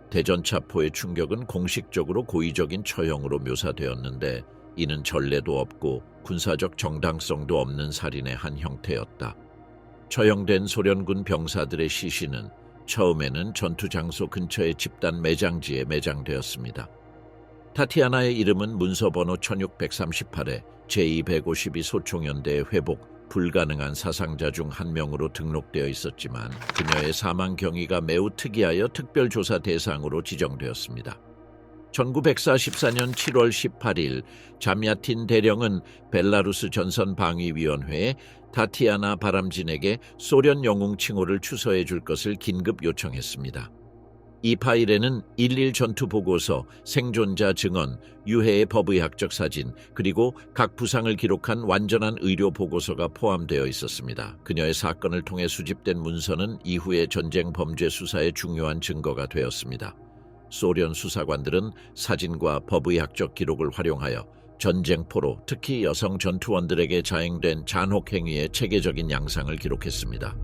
대전차포의 충격은 공식적으로 고의적인 처형으로 묘사되었는데 이는 전례도 없고 군사적 정당성도 없는 살인의 한 형태였다. 처형된 소련군 병사들의 시신은 처음에는 전투 장소 근처의 집단 매장지에 매장되었습니다. 타티아나의 이름은 문서번호 1638에 제252 소총연대의 회복 불가능한 사상자 중 한 명으로 등록되어 있었지만 그녀의 사망 경위가 매우 특이하여 특별조사 대상으로 지정되었습니다. 1944년 7월 18일 잠야틴 대령은 벨라루스 전선방위위원회에 타티아나 바람진에게 소련 영웅 칭호를 추서해 줄 것을 긴급 요청했습니다. 이 파일에는 1.1 전투 보고서, 생존자 증언, 유해의 법의학적 사진, 그리고 각 부상을 기록한 완전한 의료 보고서가 포함되어 있었습니다. 그녀의 사건을 통해 수집된 문서는 이후의 전쟁 범죄 수사의 중요한 증거가 되었습니다. 소련 수사관들은 사진과 법의학적 기록을 활용하여 전쟁포로 특히 여성 전투원들에게 자행된 잔혹 행위의 체계적인 양상을 기록했습니다.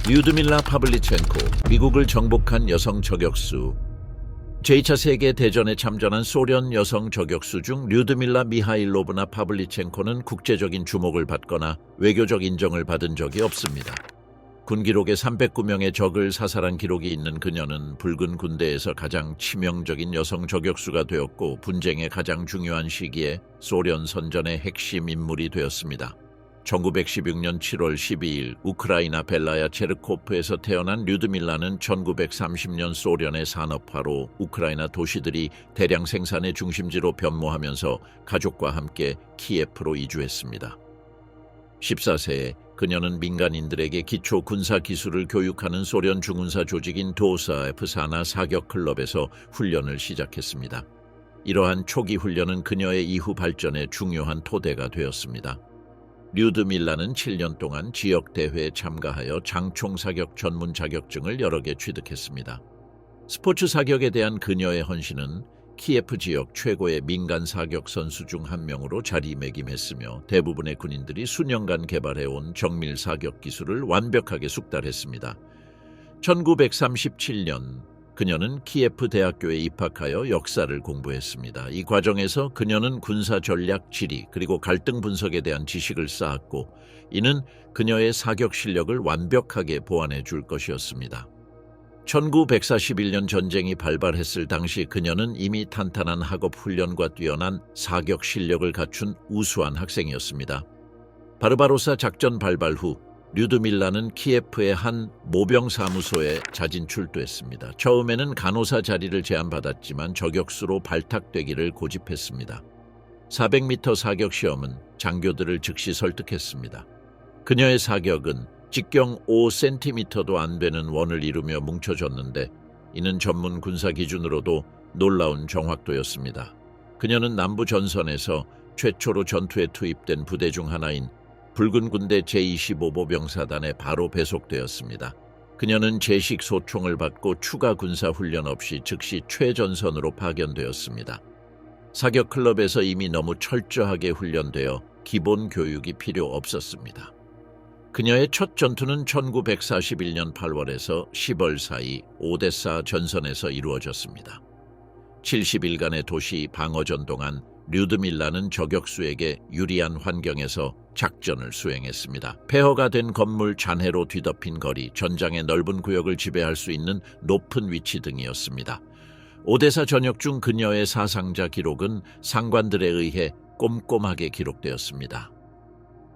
류드밀라 파블리첸코, 미국을 정복한 여성 저격수. 제2차 세계대전에 참전한 소련 여성 저격수 중 류드밀라 미하일로브나 파블리첸코는 국제적인 주목을 받거나 외교적 인정을 받은 적이 없습니다. 군 기록에 309명의 적을 사살한 기록이 있는 그녀는 붉은 군대에서 가장 치명적인 여성 저격수가 되었고 분쟁의 가장 중요한 시기에 소련 선전의 핵심 인물이 되었습니다. 1916년 7월 12일 우크라이나 벨라야 체르코프에서 태어난 류드밀라는 1930년 소련의 산업화로 우크라이나 도시들이 대량 생산의 중심지로 변모하면서 가족과 함께 키예프로 이주했습니다. 14세에 그녀는 민간인들에게 기초 군사 기술을 교육하는 소련 중군사 조직인 도사F 산하 사격 클럽에서 훈련을 시작했습니다. 이러한 초기 훈련은 그녀의 이후 발전에 중요한 토대가 되었습니다. 류드밀라는 7년 동안 지역 대회에 참가하여 장총 사격 전문 자격증을 여러 개 취득했습니다. 스포츠 사격에 대한 그녀의 헌신은 키예프 지역 최고의 민간 사격 선수 중 한 명으로 자리매김했으며 대부분의 군인들이 수년간 개발해온 정밀 사격 기술을 완벽하게 숙달했습니다. 1937년 그녀는 키예프 대학교에 입학하여 역사를 공부했습니다. 이 과정에서 그녀는 군사 전략 지리 그리고 갈등 분석에 대한 지식을 쌓았고 이는 그녀의 사격 실력을 완벽하게 보완해 줄 것이었습니다. 1941년 전쟁이 발발했을 당시 그녀는 이미 탄탄한 학업 훈련과 뛰어난 사격 실력을 갖춘 우수한 학생이었습니다. 바르바로사 작전 발발 후 류드밀라는 키예프의 한 모병 사무소에 자진 출두했습니다. 처음에는 간호사 자리를 제안받았지만 저격수로 발탁되기를 고집했습니다. 400m 사격 시험은 장교들을 즉시 설득했습니다. 그녀의 사격은 직경 5cm도 안 되는 원을 이루며 뭉쳐졌는데 이는 전문 군사 기준으로도 놀라운 정확도였습니다. 그녀는 남부 전선에서 최초로 전투에 투입된 부대 중 하나인 붉은 군대 제25보 병사단에 바로 배속되었습니다. 그녀는 제식 소총을 받고 추가 군사 훈련 없이 즉시 최전선으로 파견되었습니다. 사격 클럽에서 이미 너무 철저하게 훈련되어 기본 교육이 필요 없었습니다. 그녀의 첫 전투는 1941년 8월에서 10월 사이 오데사 전선에서 이루어졌습니다. 70일간의 도시 방어전 동안 류드밀라는 저격수에게 유리한 환경에서 작전을 수행했습니다. 폐허가 된 건물, 잔해로 뒤덮인 거리, 전장의 넓은 구역을 지배할 수 있는 높은 위치 등이었습니다. 오데사 전역 중 그녀의 사상자 기록은 상관들에 의해 꼼꼼하게 기록되었습니다.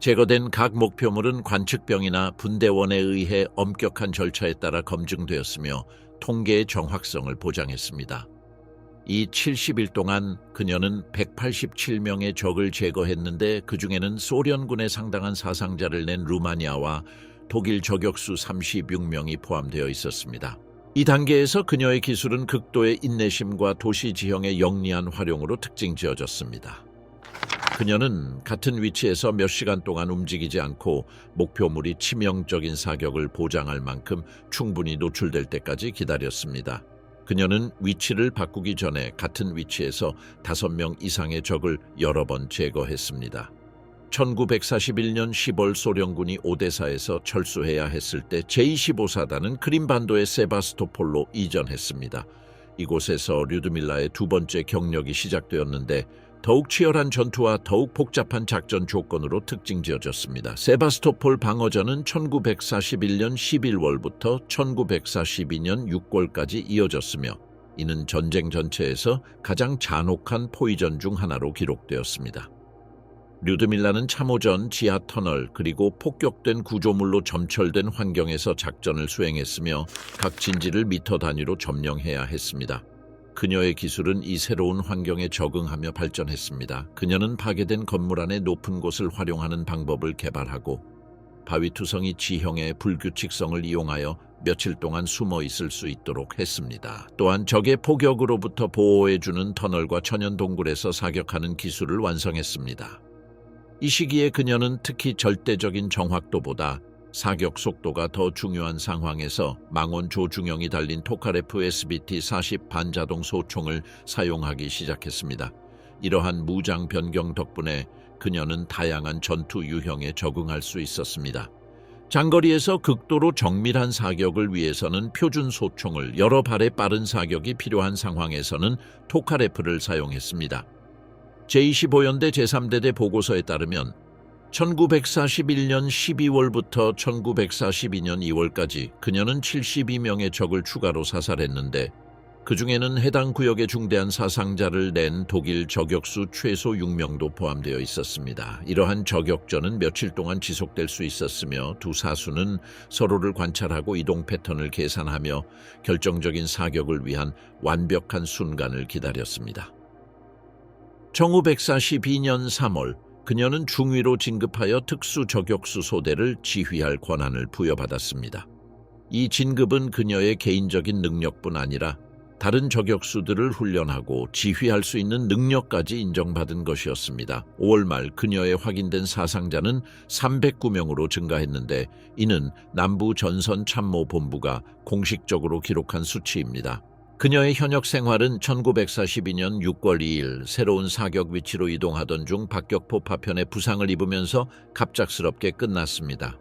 제거된 각 목표물은 관측병이나 분대원에 의해 엄격한 절차에 따라 검증되었으며 통계의 정확성을 보장했습니다. 이 70일 동안 그녀는 187명의 적을 제거했는데 그중에는 소련군에 상당한 사상자를 낸 루마니아와 독일 저격수 36명이 포함되어 있었습니다. 이 단계에서 그녀의 기술은 극도의 인내심과 도시 지형의 영리한 활용으로 특징지어졌습니다. 그녀는 같은 위치에서 몇 시간 동안 움직이지 않고 목표물이 치명적인 사격을 보장할 만큼 충분히 노출될 때까지 기다렸습니다. 그녀는 위치를 바꾸기 전에 같은 위치에서 5명 이상의 적을 여러 번 제거했습니다. 1941년 10월 소련군이 오데사에서 철수해야 했을 때 제25사단은 크림반도의 세바스토폴로 이전했습니다. 이곳에서 류드밀라의 두 번째 경력이 시작되었는데 더욱 치열한 전투와 더욱 복잡한 작전 조건으로 특징지어졌습니다. 세바스토폴 방어전은 1941년 11월부터 1942년 6월까지 이어졌으며 이는 전쟁 전체에서 가장 잔혹한 포위전 중 하나로 기록되었습니다. 류드밀라는 참호전, 지하 터널, 그리고 폭격된 구조물로 점철된 환경에서 작전을 수행했으며 각 진지를 미터 단위로 점령해야 했습니다. 그녀의 기술은 이 새로운 환경에 적응하며 발전했습니다. 그녀는 파괴된 건물 안의 높은 곳을 활용하는 방법을 개발하고 바위투성이 지형의 불규칙성을 이용하여 며칠 동안 숨어 있을 수 있도록 했습니다. 또한 적의 포격으로부터 보호해주는 터널과 천연 동굴에서 사격하는 기술을 완성했습니다. 이 시기에 그녀는 특히 절대적인 정확도보다 사격 속도가 더 중요한 상황에서 망원 조중형이 달린 토카레프 SBT-40 반자동 소총을 사용하기 시작했습니다. 이러한 무장 변경 덕분에 그녀는 다양한 전투 유형에 적응할 수 있었습니다. 장거리에서 극도로 정밀한 사격을 위해서는 표준 소총을, 여러 발의 빠른 사격이 필요한 상황에서는 토카레프를 사용했습니다. 제25연대 제3대대 보고서에 따르면 1941년 12월부터 1942년 2월까지 그녀는 72명의 적을 추가로 사살했는데 그 중에는 해당 구역에 중대한 사상자를 낸 독일 저격수 최소 6명도 포함되어 있었습니다. 이러한 저격전은 며칠 동안 지속될 수 있었으며 두 사수는 서로를 관찰하고 이동 패턴을 계산하며 결정적인 사격을 위한 완벽한 순간을 기다렸습니다. 1942년 3월 그녀는 중위로 진급하여 특수 저격수 소대를 지휘할 권한을 부여받았습니다. 이 진급은 그녀의 개인적인 능력뿐 아니라 다른 저격수들을 훈련하고 지휘할 수 있는 능력까지 인정받은 것이었습니다. 5월 말 그녀의 확인된 사상자는 309명으로 증가했는데 이는 남부 전선 참모본부가 공식적으로 기록한 수치입니다. 그녀의 현역 생활은 1942년 6월 2일 새로운 사격 위치로 이동하던 중 박격포 파편에 부상을 입으면서 갑작스럽게 끝났습니다.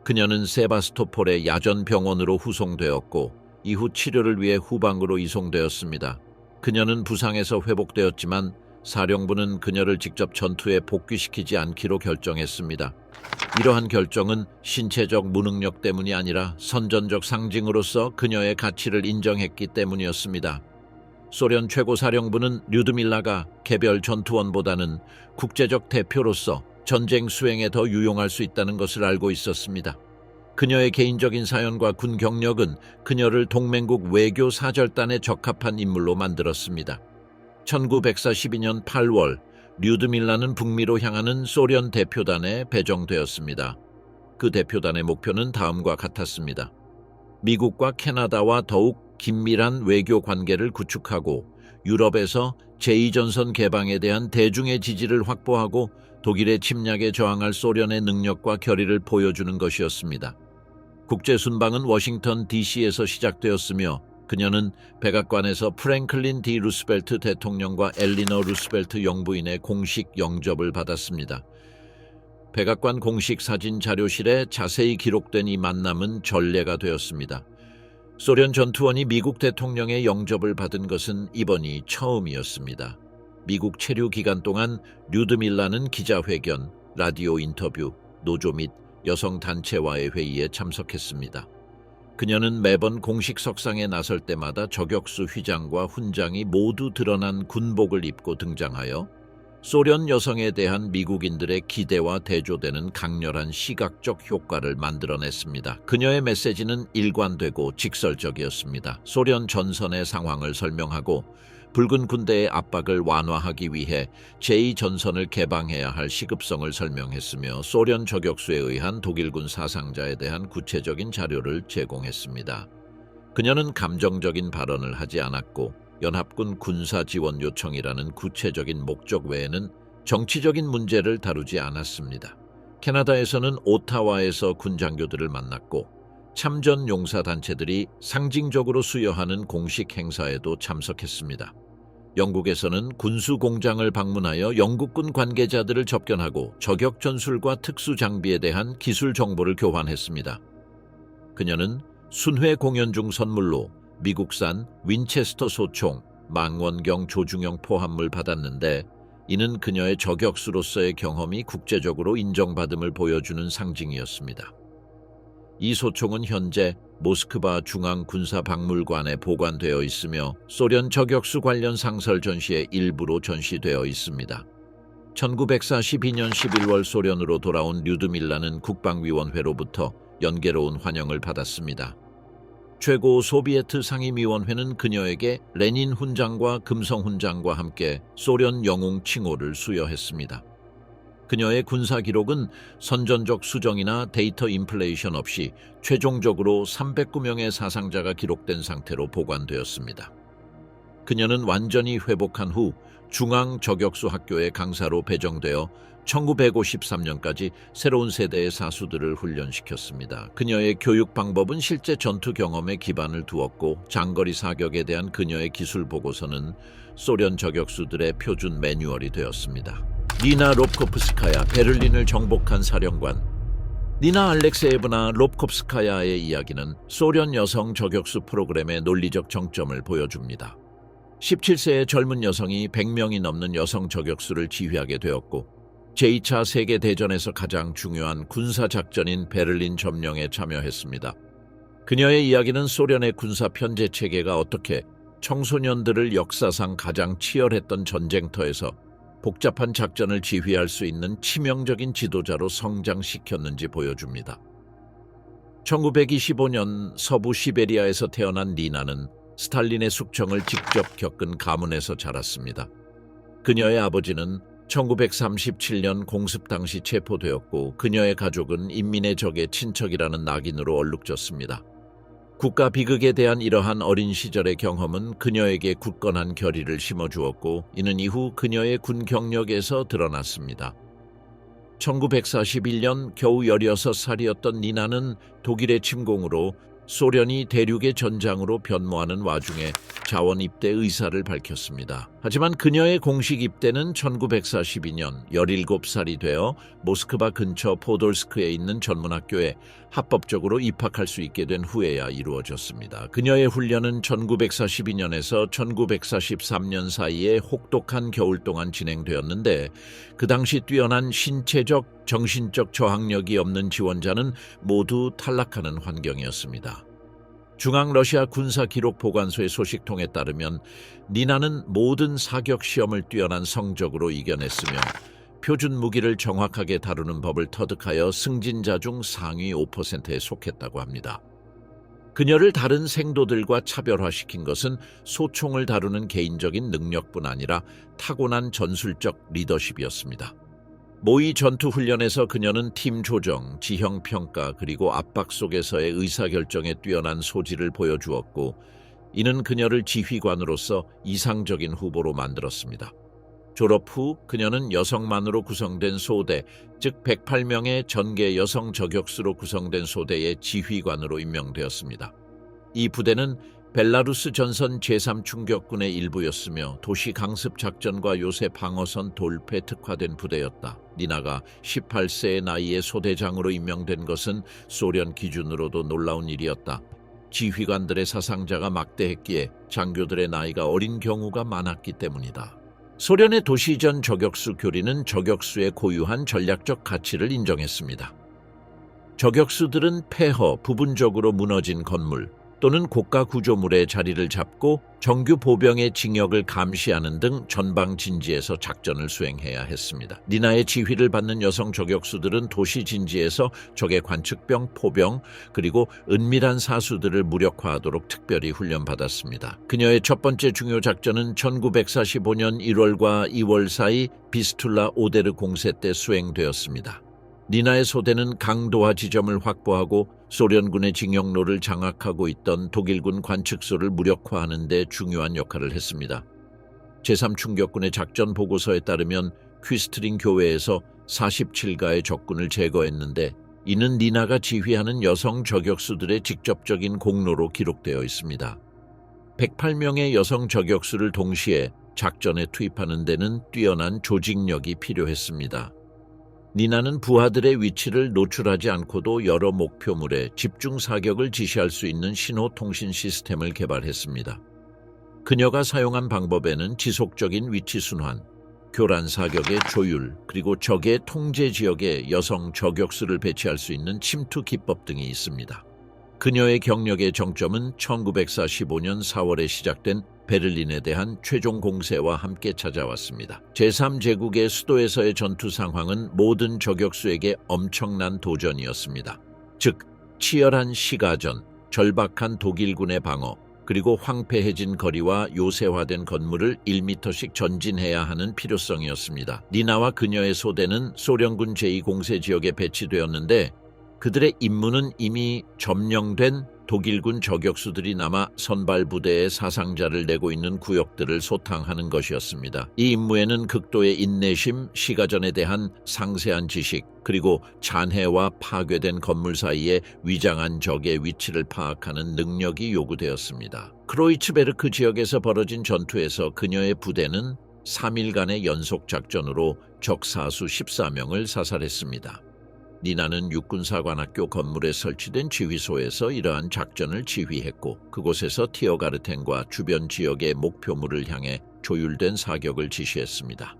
그녀는 세바스토폴의 야전 병원으로 후송되었고 이후 치료를 위해 후방으로 이송되었습니다. 그녀는 부상에서 회복되었지만 사령부는 그녀를 직접 전투에 복귀시키지 않기로 결정했습니다. 이러한 결정은 신체적 무능력 때문이 아니라 선전적 상징으로서 그녀의 가치를 인정했기 때문이었습니다. 소련 최고사령부는 류드밀라가 개별 전투원보다는 국제적 대표로서 전쟁 수행에 더 유용할 수 있다는 것을 알고 있었습니다. 그녀의 개인적인 사연과 군 경력은 그녀를 동맹국 외교 사절단에 적합한 인물로 만들었습니다. 1942년 8월 류드밀라는 북미로 향하는 소련 대표단에 배정되었습니다. 그 대표단의 목표는 다음과 같았습니다. 미국과 캐나다와 더욱 긴밀한 외교 관계를 구축하고 유럽에서 제2전선 개방에 대한 대중의 지지를 확보하고 독일의 침략에 저항할 소련의 능력과 결의를 보여주는 것이었습니다. 국제순방은 워싱턴 DC에서 시작되었으며 그녀는 백악관에서 프랭클린 디 루스벨트 대통령과 엘리너 루스벨트 영부인의 공식 영접을 받았습니다. 백악관 공식 사진 자료실에 자세히 기록된 이 만남은 전례가 되었습니다. 소련 전투원이 미국 대통령의 영접을 받은 것은 이번이 처음이었습니다. 미국 체류 기간 동안 류드밀라는 기자회견, 라디오 인터뷰, 노조 및 여성 단체와의 회의에 참석했습니다. 그녀는 매번 공식 석상에 나설 때마다 저격수 휘장과 훈장이 모두 드러난 군복을 입고 등장하여 소련 여성에 대한 미국인들의 기대와 대조되는 강렬한 시각적 효과를 만들어냈습니다. 그녀의 메시지는 일관되고 직설적이었습니다. 소련 전선의 상황을 설명하고 붉은 군대의 압박을 완화하기 위해 제2전선을 개방해야 할 시급성을 설명했으며 소련 저격수에 의한 독일군 사상자에 대한 구체적인 자료를 제공했습니다. 그녀는 감정적인 발언을 하지 않았고 연합군 군사지원 요청이라는 구체적인 목적 외에는 정치적인 문제를 다루지 않았습니다. 캐나다에서는 오타와에서 군장교들을 만났고 참전 용사단체들이 상징적으로 수여하는 공식 행사에도 참석했습니다. 영국에서는 군수 공장을 방문하여 영국군 관계자들을 접견하고 저격 전술과 특수 장비에 대한 기술 정보를 교환했습니다. 그녀는 순회 공연 중 선물로 미국산 윈체스터 소총, 망원경 조중형 포함을 받았는데 이는 그녀의 저격수로서의 경험이 국제적으로 인정받음을 보여주는 상징이었습니다. 이 소총은 현재 모스크바 중앙군사박물관에 보관되어 있으며 소련 저격수 관련 상설 전시의 일부로 전시되어 있습니다. 1942년 11월 소련으로 돌아온 류드밀라는 국방위원회로부터 연계로운 환영을 받았습니다. 최고 소비에트 상임위원회는 그녀에게 레닌 훈장과 금성 훈장과 함께 소련 영웅 칭호를 수여했습니다. 그녀의 군사 기록은 선전적 수정이나 데이터 인플레이션 없이 최종적으로 309명의 사상자가 기록된 상태로 보관되었습니다. 그녀는 완전히 회복한 후 중앙 저격수 학교의 강사로 배정되어 1953년까지 새로운 세대의 사수들을 훈련시켰습니다. 그녀의 교육 방법은 실제 전투 경험에 기반을 두었고 장거리 사격에 대한 그녀의 기술 보고서는 소련 저격수들의 표준 매뉴얼이 되었습니다. 니나 롭코프스카야, 베를린을 정복한 사령관. 니나 알렉세예브나 롭코프스카야의 이야기는 소련 여성 저격수 프로그램의 논리적 정점을 보여줍니다. 17세의 젊은 여성이 100명이 넘는 여성 저격수를 지휘하게 되었고 제2차 세계대전에서 가장 중요한 군사작전인 베를린 점령에 참여했습니다. 그녀의 이야기는 소련의 군사 편제 체계가 어떻게 청소년들을 역사상 가장 치열했던 전쟁터에서 복잡한 작전을 지휘할 수 있는 치명적인 지도자로 성장시켰는지 보여줍니다. 1925년 서부 시베리아에서 태어난 니나는 스탈린의 숙청을 직접 겪은 가문에서 자랐습니다. 그녀의 아버지는 1937년 공습 당시 체포되었고 그녀의 가족은 인민의 적의 친척이라는 낙인으로 얼룩졌습니다. 국가 비극에 대한 이러한 어린 시절의 경험은 그녀에게 굳건한 결의를 심어주었고 이는 이후 그녀의 군 경력에서 드러났습니다. 1941년 겨우 16살이었던 니나는 독일의 침공으로 소련이 대륙의 전장으로 변모하는 와중에 자원 입대 의사를 밝혔습니다. 하지만 그녀의 공식 입대는 1942년 17살이 되어 모스크바 근처 포돌스크에 있는 전문학교에 합법적으로 입학할 수 있게 된 후에야 이루어졌습니다. 그녀의 훈련은 1942년에서 1943년 사이에 혹독한 겨울 동안 진행되었는데 그 당시 뛰어난 신체적, 정신적 저항력이 없는 지원자는 모두 탈락하는 환경이었습니다. 중앙 러시아 군사 기록 보관소의 소식통에 따르면 니나는 모든 사격 시험을 뛰어난 성적으로 이겨냈으며 표준 무기를 정확하게 다루는 법을 터득하여 승진자 중 상위 5%에 속했다고 합니다. 그녀를 다른 생도들과 차별화시킨 것은 소총을 다루는 개인적인 능력뿐 아니라 타고난 전술적 리더십이었습니다. 모의 전투 훈련에서 그녀는 팀 조정, 지형 평가 그리고 압박 속에서의 의사결정에 뛰어난 소질을 보여주었고 이는 그녀를 지휘관으로서 이상적인 후보로 만들었습니다. 졸업 후 그녀는 여성만으로 구성된 소대, 즉 108명의 전개 여성 저격수로 구성된 소대의 지휘관으로 임명되었습니다. 이 부대는 벨라루스 전선 제3충격군의 일부였으며 도시 강습 작전과 요새 방어선 돌패 특화된 부대였다. 니나가 18세의 나이에 소대장으로 임명된 것은 소련 기준으로도 놀라운 일이었다. 지휘관들의 사상자가 막대했기에 장교들의 나이가 어린 경우가 많았기 때문이다. 소련의 도시전 저격수 교리는 저격수의 고유한 전략적 가치를 인정했습니다. 저격수들은 폐허, 부분적으로 무너진 건물 또는 고가 구조물에 자리를 잡고 정규 보병의 징역을 감시하는 등 전방 진지에서 작전을 수행해야 했습니다. 니나의 지휘를 받는 여성 저격수들은 도시 진지에서 적의 관측병, 포병, 그리고 은밀한 사수들을 무력화하도록 특별히 훈련받았습니다. 그녀의 첫 번째 중요 작전은 1945년 1월과 2월 사이 비스툴라 오데르 공세 때 수행되었습니다. 니나의 소대는 강도하 지점을 확보하고 소련군의 징용로를 장악하고 있던 독일군 관측소를 무력화하는 데 중요한 역할을 했습니다. 제3충격군의 작전 보고서에 따르면 퀴스트링 교외에서 47가의 적군을 제거했는데 이는 니나가 지휘하는 여성 저격수들의 직접적인 공로로 기록되어 있습니다. 108명의 여성 저격수를 동시에 작전에 투입하는 데는 뛰어난 조직력이 필요했습니다. 니나는 부하들의 위치를 노출하지 않고도 여러 목표물에 집중 사격을 지시할 수 있는 신호 통신 시스템을 개발했습니다. 그녀가 사용한 방법에는 지속적인 위치 순환, 교란 사격의 조율, 그리고 적의 통제 지역에 여성 저격수를 배치할 수 있는 침투 기법 등이 있습니다. 그녀의 경력의 정점은 1945년 4월에 시작된 베를린에 대한 최종 공세와 함께 찾아왔습니다. 제3제국의 수도에서의 전투 상황은 모든 저격수에게 엄청난 도전이었습니다. 즉, 치열한 시가전, 절박한 독일군의 방어, 그리고 황폐해진 거리와 요새화된 건물을 1m씩 전진해야 하는 필요성이었습니다. 니나와 그녀의 소대는 소련군 제2공세지역에 배치되었는데 그들의 임무는 이미 점령된 독일군 저격수들이 남아 선발 부대에 사상자를 내고 있는 구역들을 소탕하는 것이었습니다. 이 임무에는 극도의 인내심, 시가전에 대한 상세한 지식, 그리고 잔해와 파괴된 건물 사이에 위장한 적의 위치를 파악하는 능력이 요구되었습니다. 크로이츠베르크 지역에서 벌어진 전투에서 그녀의 부대는 3일간의 연속 작전으로 적 사수 14명을 사살했습니다. 니나는 육군사관학교 건물에 설치된 지휘소에서 이러한 작전을 지휘했고 그곳에서 티어가르텐과 주변 지역의 목표물을 향해 조율된 사격을 지시했습니다.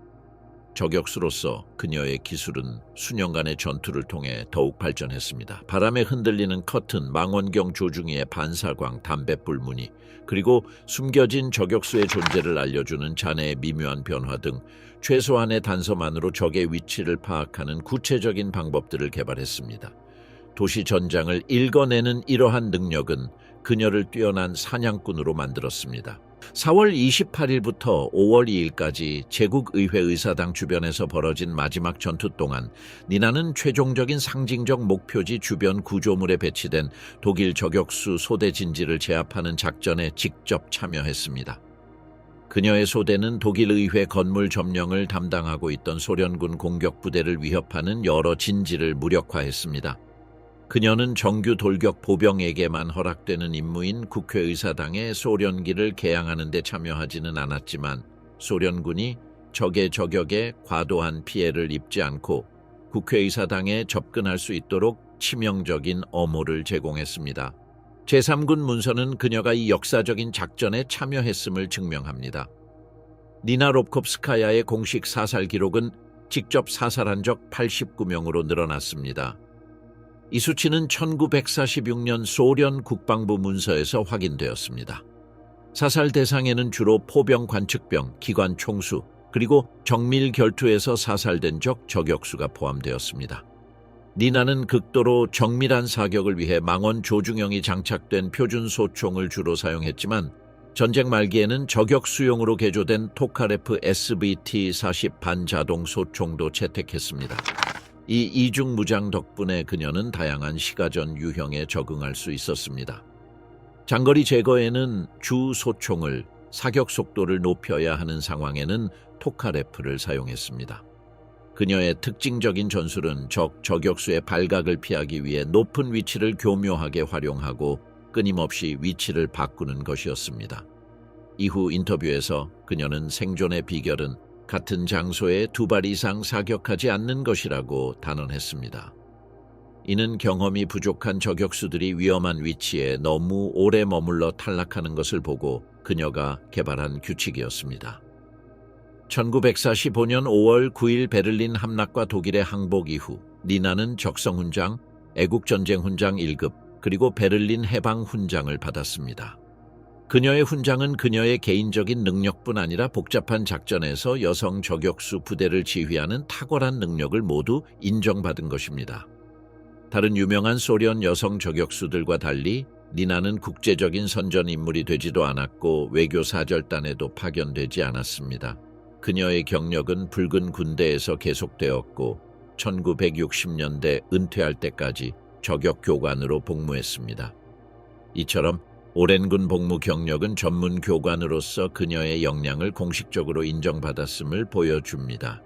저격수로서 그녀의 기술은 수년간의 전투를 통해 더욱 발전했습니다. 바람에 흔들리는 커튼, 망원경 조중이의 반사광, 담뱃불 무늬, 그리고 숨겨진 저격수의 존재를 알려주는 잔해의 미묘한 변화 등 최소한의 단서만으로 적의 위치를 파악하는 구체적인 방법들을 개발했습니다. 도시 전장을 읽어내는 이러한 능력은 그녀를 뛰어난 사냥꾼으로 만들었습니다. 4월 28일부터 5월 2일까지 제국의회 의사당 주변에서 벌어진 마지막 전투 동안 니나는 최종적인 상징적 목표지 주변 구조물에 배치된 독일 저격수 소대 진지를 제압하는 작전에 직접 참여했습니다. 그녀의 소대는 독일의회 건물 점령을 담당하고 있던 소련군 공격부대를 위협하는 여러 진지를 무력화했습니다. 그녀는 정규 돌격 보병에게만 허락되는 임무인 국회의사당의 소련기를 개양하는 데 참여하지는 않았지만 소련군이 적의 저격에 과도한 피해를 입지 않고 국회의사당에 접근할 수 있도록 치명적인 엄호를 제공했습니다. 제3군 문서는 그녀가 이 역사적인 작전에 참여했음을 증명합니다. 니나 롭콥스카야의 공식 사살 기록은 직접 사살한 적 89명으로 늘어났습니다. 이 수치는 1946년 소련 국방부 문서에서 확인되었습니다. 사살 대상에는 주로 포병 관측병, 기관 총수, 그리고 정밀 결투에서 사살된 적 저격수가 포함되었습니다. 니나는 극도로 정밀한 사격을 위해 망원 조중형이 장착된 표준 소총을 주로 사용했지만 전쟁 말기에는 저격수용으로 개조된 토카레프 SBT-40 반자동 소총도 채택했습니다. 이 이중 무장 덕분에 그녀는 다양한 시가전 유형에 적응할 수 있었습니다. 장거리 제거에는 주 소총을, 사격 속도를 높여야 하는 상황에는 토카레프를 사용했습니다. 그녀의 특징적인 전술은 적 저격수의 발각을 피하기 위해 높은 위치를 교묘하게 활용하고 끊임없이 위치를 바꾸는 것이었습니다. 이후 인터뷰에서 그녀는 생존의 비결은 같은 장소에 2발 이상 사격하지 않는 것이라고 단언했습니다. 이는 경험이 부족한 저격수들이 위험한 위치에 너무 오래 머물러 탈락하는 것을 보고 그녀가 개발한 규칙이었습니다. 1945년 5월 9일 베를린 함락과 독일의 항복 이후 니나는 적성훈장, 애국전쟁훈장 1급, 그리고 베를린 해방훈장을 받았습니다. 그녀의 훈장은 그녀의 개인적인 능력뿐 아니라 복잡한 작전에서 여성 저격수 부대를 지휘하는 탁월한 능력을 모두 인정받은 것입니다. 다른 유명한 소련 여성 저격수들과 달리 니나는 국제적인 선전 인물이 되지도 않았고 외교 사절단에도 파견되지 않았습니다. 그녀의 경력은 붉은 군대에서 계속되었고 1960년대 은퇴할 때까지 저격 교관으로 복무했습니다. 이처럼 오랜 군 복무 경력은 전문 교관으로서 그녀의 역량을 공식적으로 인정받았음을 보여줍니다.